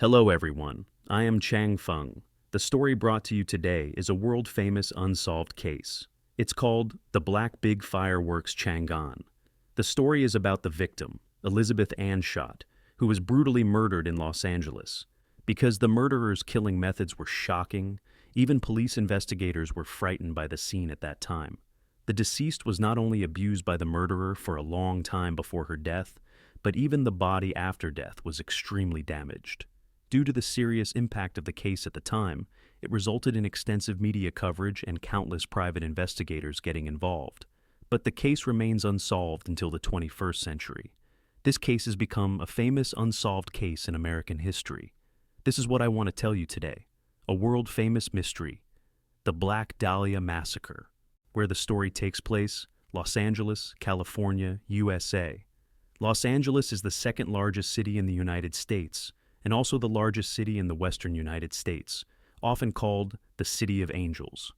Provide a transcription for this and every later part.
Hello everyone, I am Chang Feng. The story brought to you today is a world-famous unsolved case. It's called The Black Big Fireworks Chang'an. The story is about the victim, Elizabeth Ann Schott, who was brutally murdered in Los Angeles. Because the murderer's killing methods were shocking, even police investigators were frightened by the scene at that time. The deceased was not only abused by the murderer for a long time before her death, but even the body after death was extremely damaged. Due to the serious impact of the case at the time, it resulted in extensive media coverage and countless private investigators getting involved. But the case remains unsolved until the 21st century. This case has become a famous unsolved case in American history. This is what I want to tell you today. A world-famous mystery, the Black Dahlia Massacre. Where the story takes place, Los Angeles, California, USA. Los Angeles is the second largest city in the United States, and also the largest city in the western United States, often called the City of Angels.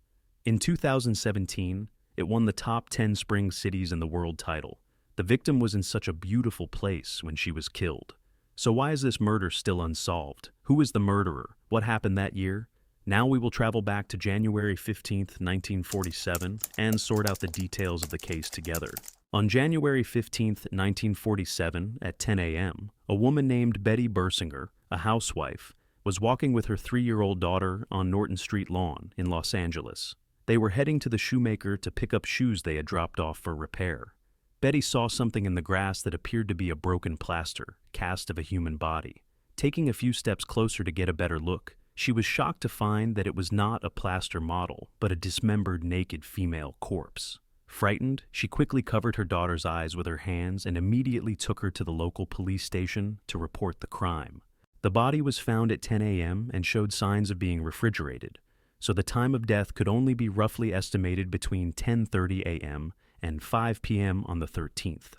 In 2017, it won the top 10 spring cities in the world title. The victim was in such a beautiful place when she was killed. So why is this murder still unsolved? Who is the murderer? What happened that year? Now we will travel back to January 15th, 1947, and sort out the details of the case together. On January 15th, 1947, at 10 a.m., a woman named Betty Bersinger, a housewife, was walking with her 3-year-old daughter on Norton Street lawn in Los Angeles. They were heading to the shoemaker to pick up shoes they had dropped off for repair. Betty saw something in the grass that appeared to be a broken plaster, cast of a human body. Taking a few steps closer to get a better look, she was shocked to find that it was not a plaster model, but a dismembered naked female corpse. Frightened, she quickly covered her daughter's eyes with her hands and immediately took her to the local police station to report the crime. The body was found at 10 a.m. and showed signs of being refrigerated, so the time of death could only be roughly estimated between 10:30 a.m. and 5 p.m. on the 13th.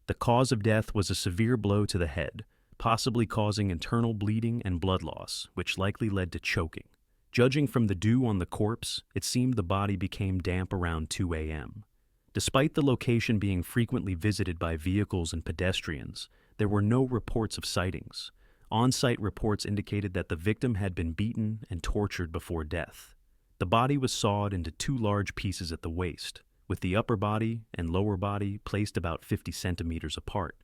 The cause of death was a severe blow to the head, possibly causing internal bleeding and blood loss, which likely led to choking. Judging from the dew on the corpse, it seemed the body became damp around 2 a.m. Despite the location being frequently visited by vehicles and pedestrians, there were no reports of sightings. On-site reports indicated that the victim had been beaten and tortured before death. The body was sawed into 2 large pieces at the waist, with the upper body and lower body placed about 50 centimeters apart.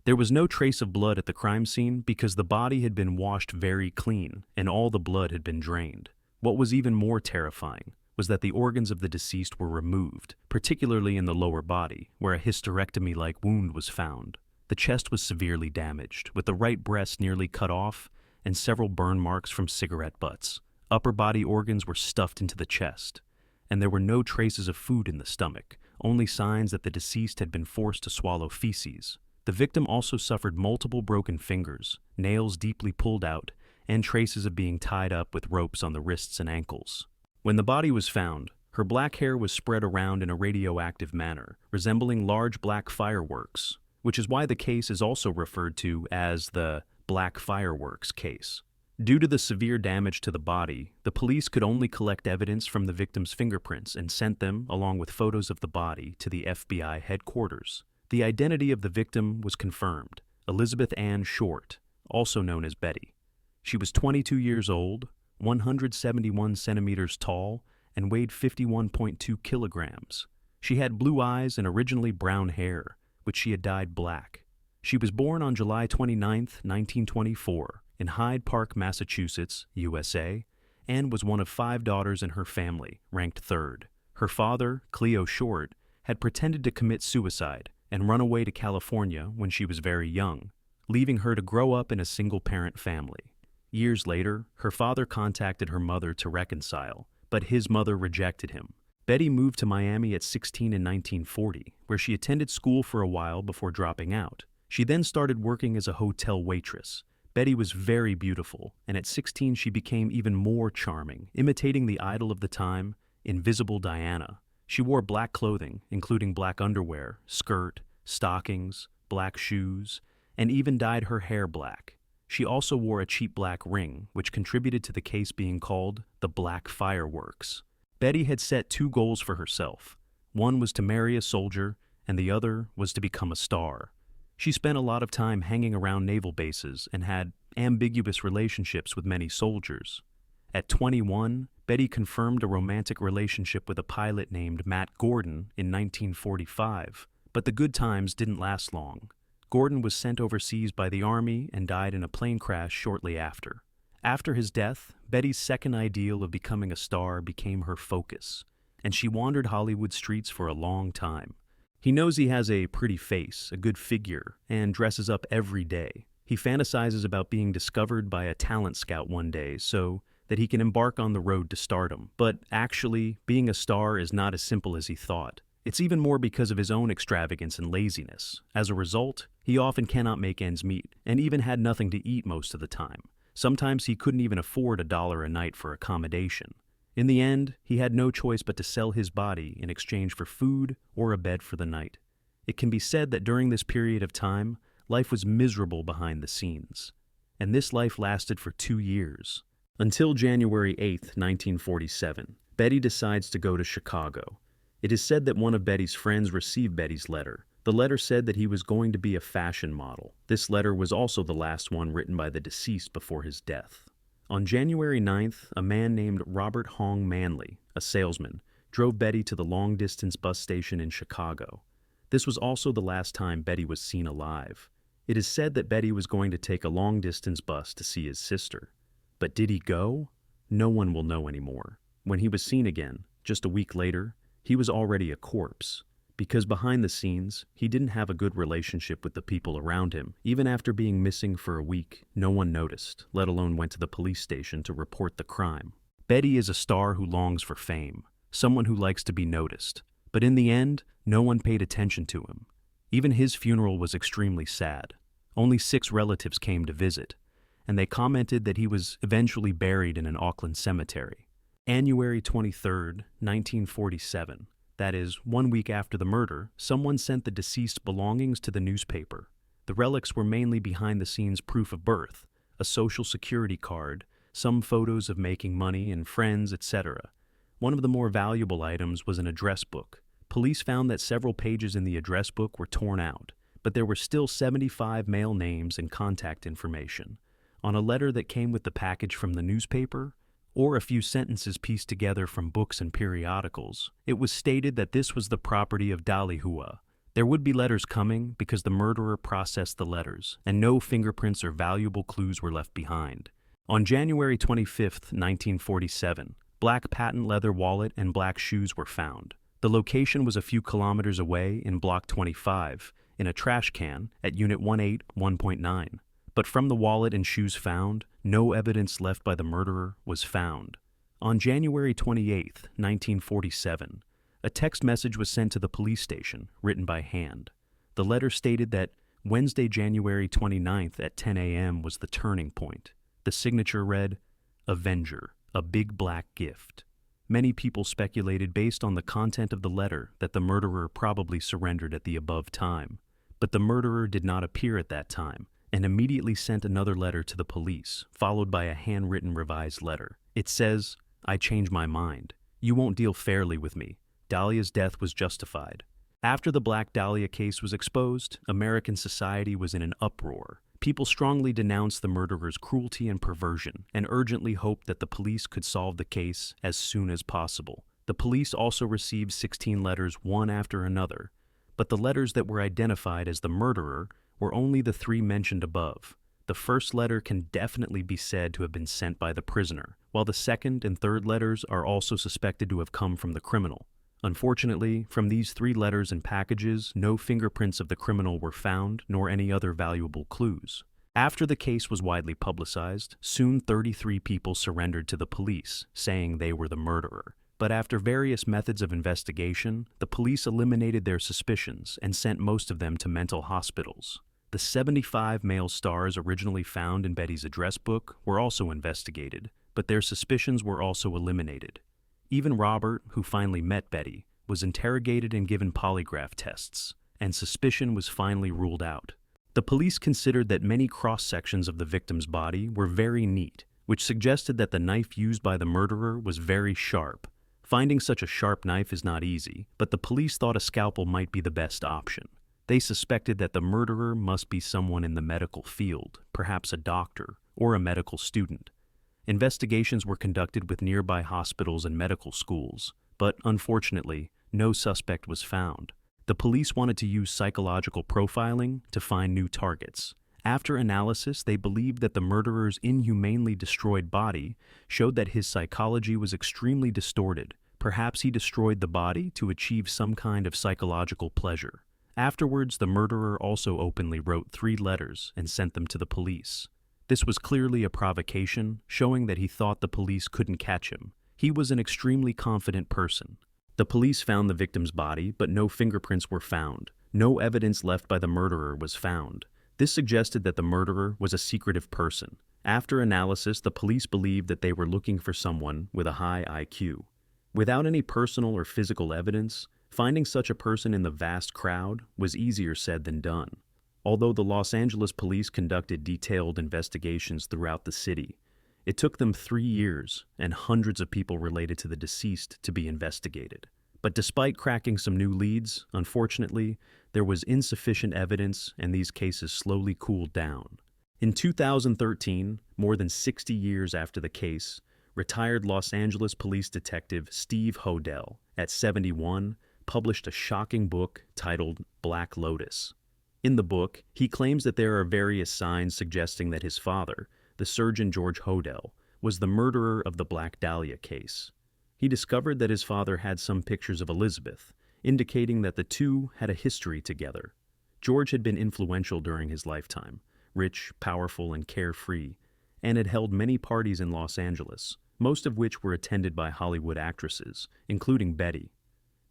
There was no trace of blood at the crime scene because the body had been washed very clean and all the blood had been drained. What was even more terrifying was that the organs of the deceased were removed, particularly in the lower body, where a hysterectomy-like wound was found. The chest was severely damaged, with the right breast nearly cut off and several burn marks from cigarette butts. Upper body organs were stuffed into the chest, and there were no traces of food in the stomach, only signs that the deceased had been forced to swallow feces. The victim also suffered multiple broken fingers, nails deeply pulled out, and traces of being tied up with ropes on the wrists and ankles. When the body was found, her black hair was spread around in a radioactive manner, resembling large black fireworks, which is why the case is also referred to as the Black Fireworks case. Due to the severe damage to the body, the police could only collect evidence from the victim's fingerprints and sent them, along with photos of the body, to the FBI headquarters. The identity of the victim was confirmed: Elizabeth Ann Schott, also known as Betty. She was 22 years old, 171 centimeters tall, and weighed 51.2 kilograms. She had blue eyes and originally brown hair, which she had dyed black. She was born on July 29, 1924, in Hyde Park, Massachusetts, USA, and was one of 5 daughters in her family, ranked 3rd. Her father, Cleo Schott, had pretended to commit suicide and run away to California when she was very young, leaving her to grow up in a single-parent family. Years later, her father contacted her mother to reconcile, but his mother rejected him. Betty moved to Miami at 16 in 1940, where she attended school for a while before dropping out. She then started working as a hotel waitress. Betty was very beautiful, and at 16 she became even more charming, imitating the idol of the time, Invisible Diana. She wore black clothing, including black underwear, skirt, stockings, black shoes, and even dyed her hair black. She also wore a cheap black ring, which contributed to the case being called the Black Fireworks. Betty had set 2 goals for herself. One was to marry a soldier, and the other was to become a star. She spent a lot of time hanging around naval bases and had ambiguous relationships with many soldiers. At 21, Betty confirmed a romantic relationship with a pilot named Matt Gordon in 1945, but the good times didn't last long. Gordon was sent overseas by the Army and died in a plane crash shortly after. After his death, Betty's second ideal of becoming a star became her focus, and she wandered Hollywood streets for a long time. He knows he has a pretty face, a good figure, and dresses up every day. He fantasizes about being discovered by a talent scout one day so that he can embark on the road to stardom. But actually, being a star is not as simple as he thought. It's even more because of his own extravagance and laziness. As a result, he often cannot make ends meet, and even had nothing to eat most of the time. Sometimes he couldn't even afford $1 a night for accommodation. In the end, he had no choice but to sell his body in exchange for food or a bed for the night. It can be said that during this period of time, life was miserable behind the scenes. And this life lasted for 2 years. Until January 8, 1947, Betty decides to go to Chicago. It is said that one of Betty's friends received Betty's letter. The letter said that he was going to be a fashion model. This letter was also the last one written by the deceased before his death. On January 9th, a man named Robert Hong Manley, a salesman, drove Betty to the long-distance bus station in Chicago. This was also the last time Betty was seen alive. It is said that Betty was going to take a long-distance bus to see his sister. But did he go? No one will know anymore. When he was seen again, just a week later, he was already a corpse. Because behind the scenes, he didn't have a good relationship with the people around him. Even after being missing for a week, no one noticed, let alone went to the police station to report the crime. Betty is a star who longs for fame, someone who likes to be noticed. But in the end, no one paid attention to him. Even his funeral was extremely sad. Only 6 relatives came to visit, and they commented that he was eventually buried in an Auckland cemetery. January 23, 1947. That is, 1 week after the murder, someone sent the deceased's belongings to the newspaper. The relics were mainly behind-the-scenes proof of birth, a social security card, some photos of making money and friends, etc. One of the more valuable items was an address book. Police found that several pages in the address book were torn out, but there were still 75 male names and contact information. On a letter that came with the package from the newspaper, or a few sentences pieced together from books and periodicals, it was stated that this was the property of Dahlia. There would be letters coming because the murderer processed the letters, and no fingerprints or valuable clues were left behind. On January 25, 1947, black patent leather wallet and black shoes were found. The location was a few kilometers away in Block 25, in a trash can at Unit 181.9. But from the wallet and shoes found, no evidence left by the murderer was found. On January 28, 1947, a text message was sent to the police station, written by hand. The letter stated that Wednesday, January 29th at 10 a.m. was the turning point. The signature read, "Avenger, a big black gift." Many people speculated based on the content of the letter that the murderer probably surrendered at the above time. But the murderer did not appear at that time, and immediately sent another letter to the police, followed by a handwritten revised letter. It says, "I change my mind. You won't deal fairly with me. Dahlia's death was justified." After the Black Dahlia case was exposed, American society was in an uproar. People strongly denounced the murderer's cruelty and perversion, and urgently hoped that the police could solve the case as soon as possible. The police also received 16 letters, one after another, but the letters that were identified as the murderer were only the 3 mentioned above. The first letter can definitely be said to have been sent by the prisoner, while the second and third letters are also suspected to have come from the criminal. Unfortunately, from these 3 letters and packages, no fingerprints of the criminal were found, nor any other valuable clues. After the case was widely publicized, soon 33 people surrendered to the police, saying they were the murderer. But after various methods of investigation, the police eliminated their suspicions and sent most of them to mental hospitals. The 75 male stars originally found in Betty's address book were also investigated, but their suspicions were also eliminated. Even Robert, who finally met Betty, was interrogated and given polygraph tests, and suspicion was finally ruled out. The police considered that many cross-sections of the victim's body were very neat, which suggested that the knife used by the murderer was very sharp. Finding such a sharp knife is not easy, but the police thought a scalpel might be the best option. They suspected that the murderer must be someone in the medical field, perhaps a doctor, or a medical student. Investigations were conducted with nearby hospitals and medical schools, but unfortunately, no suspect was found. The police wanted to use psychological profiling to find new targets. After analysis, they believed that the murderer's inhumanely destroyed body showed that his psychology was extremely distorted. Perhaps he destroyed the body to achieve some kind of psychological pleasure. Afterwards, the murderer also openly wrote 3 letters and sent them to the police. This was clearly a provocation, showing that he thought the police couldn't catch him. He was an extremely confident person. The police found the victim's body, but no fingerprints were found. No evidence left by the murderer was found. This suggested that the murderer was a secretive person. After analysis, the police believed that they were looking for someone with a high IQ. Without any personal or physical evidence, finding such a person in the vast crowd was easier said than done. Although the Los Angeles police conducted detailed investigations throughout the city, it took them 3 years and hundreds of people related to the deceased to be investigated. But despite cracking some new leads, unfortunately, there was insufficient evidence and these cases slowly cooled down. In 2013, more than 60 years after the case, retired Los Angeles police detective Steve Hodel, at 71, published a shocking book titled Black Lotus. In the book, he claims that there are various signs suggesting that his father, the surgeon George Hodel, was the murderer of the Black Dahlia case. He discovered that his father had some pictures of Elizabeth, indicating that the two had a history together. George had been influential during his lifetime, rich, powerful, and carefree, and had held many parties in Los Angeles, most of which were attended by Hollywood actresses, including Betty.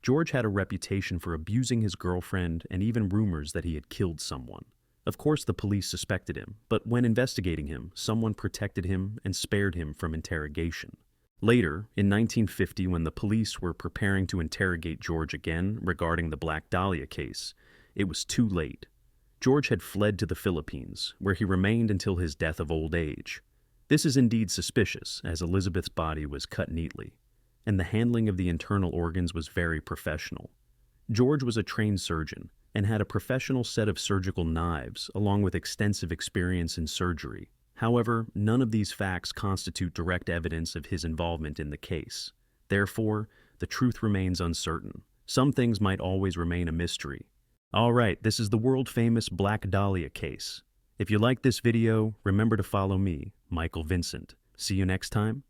George had a reputation for abusing his girlfriend and even rumors that he had killed someone. Of course, the police suspected him, but when investigating him, someone protected him and spared him from interrogation. Later, in 1950, when the police were preparing to interrogate George again regarding the Black Dahlia case, it was too late. George had fled to the Philippines, where he remained until his death of old age. This is indeed suspicious, as Elizabeth's body was cut neatly, and the handling of the internal organs was very professional. George was a trained surgeon and had a professional set of surgical knives, along with extensive experience in surgery. However, none of these facts constitute direct evidence of his involvement in the case. Therefore, the truth remains uncertain. Some things might always remain a mystery. Alright, this is the world-famous Black Dahlia case. If you like this video, remember to follow me, Michael Vincent. See you next time.